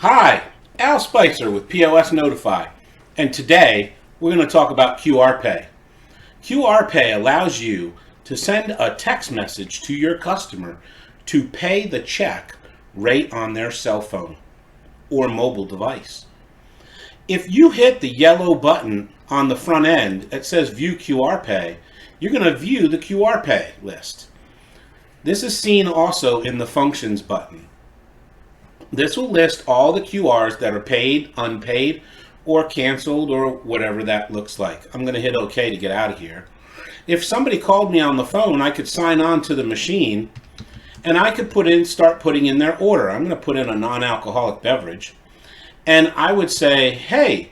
Hi, Al Spicer with POS Notify, and today we're going to talk about QR Pay. QR Pay allows you to send a text message to your customer to pay the check right on their cell phone or mobile device. If you hit the yellow button on the front end that says View QR Pay, you're going to view the QR Pay list. This is seen also in the Functions button. This will list all the QRs that are paid, unpaid, or canceled, or whatever that looks like. I'm going to hit OK to get out of here. If somebody called me on the phone, I could sign on to the machine, and I could start putting in their order. I'm going to put in a non-alcoholic beverage, and I would say, hey,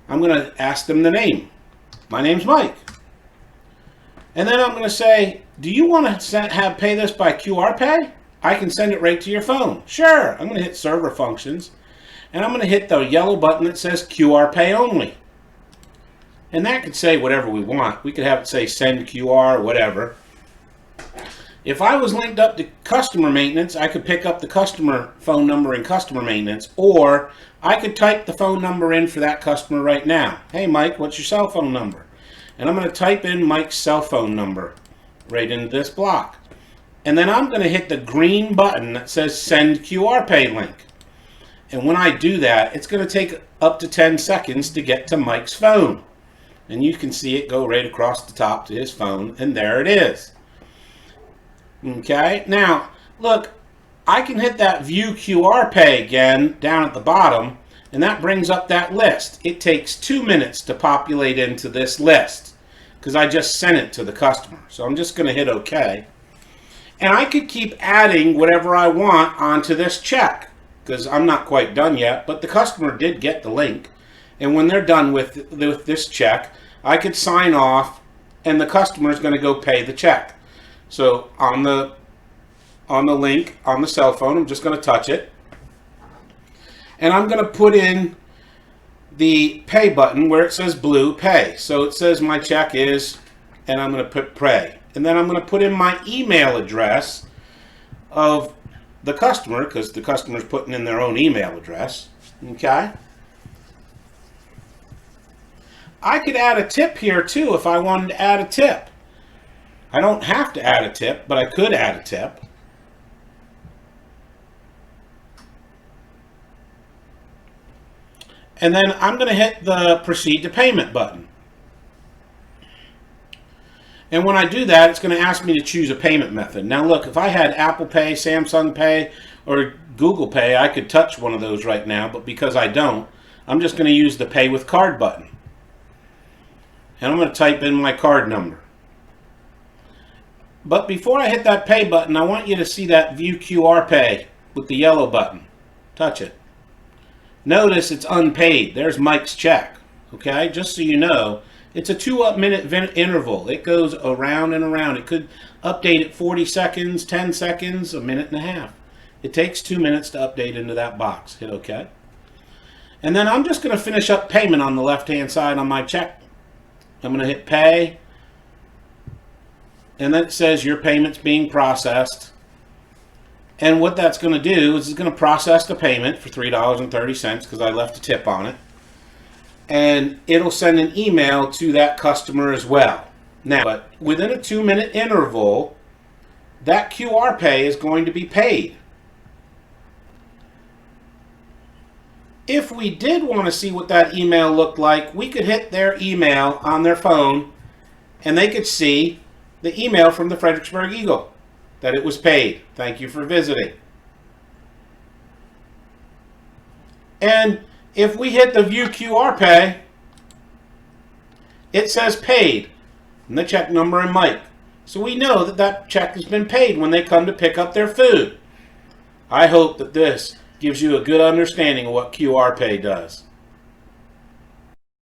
I'm going to ask them the name. My name's Mike. And then I'm going to say, do you want to pay this by QR Pay? I can send it right to your phone. Sure. I'm going to hit Server Functions, and I'm going to hit the yellow button that says QR Pay Only. And that could say whatever we want. We could have it say Send QR or whatever. If I was linked up to customer maintenance, I could pick up the customer phone number in customer maintenance, or I could type the phone number in for that customer right now. Hey, Mike, what's your cell phone number? And I'm going to type in Mike's cell phone number right into this block. And then I'm going to hit the green button that says Send QR Pay Link. And when I do that, it's going to take up to 10 seconds to get to Mike's phone. And you can see it go right across the top to his phone, and there it is. Okay, now, look, I can hit that View QR Pay again down at the bottom, and that brings up that list. It takes 2 minutes to populate into this list, because I just sent it to the customer. So I'm just going to hit OK. And I could keep adding whatever I want onto this check, because I'm not quite done yet, but the customer did get the link. And when they're done with this check, I could sign off, and the customer is going to go pay the check. So on the link on the cell phone, I'm just going to touch it. And I'm going to put in the pay button where it says blue pay. So it says my check is, and I'm going to put pay. And then I'm going to put in my email address of the customer, because the customer's putting in their own email address. Okay? I could add a tip here too if I wanted to add a tip. I don't have to add a tip, but I could add a tip. And then I'm going to hit the Proceed to Payment button. And when I do that, it's going to ask me to choose a payment method. Now look, if I had Apple Pay, Samsung Pay, or Google Pay, I could touch one of those right now, but because I don't, I'm just going to use the Pay with Card button. And I'm going to type in my card number. But before I hit that Pay button, I want you to see that View QR Pay with the yellow button. Touch it. Notice it's unpaid. There's Mike's check. Okay, just so you know, it's a 2-minute interval. It goes around and around. It could update at 40 seconds, 10 seconds, a minute and a half. It takes 2 minutes to update into that box. Hit OK. And then I'm just going to finish up payment on the left-hand side on my check. I'm going to hit Pay. And then it says your payment's being processed. And what that's going to do is it's going to process the payment for $3.30 because I left a tip on it. And it'll send an email to that customer as well. Now, but within a 2-minute interval, that QR Pay is going to be paid. If we did want to see what that email looked like, we could hit their email on their phone, and they could see the email from the Fredericksburg Eagle that it was paid. Thank you for visiting. And if we hit the View QR Pay, it says paid, and the check number and Mike. So we know that that check has been paid when they come to pick up their food. I hope that this gives you a good understanding of what QR Pay does.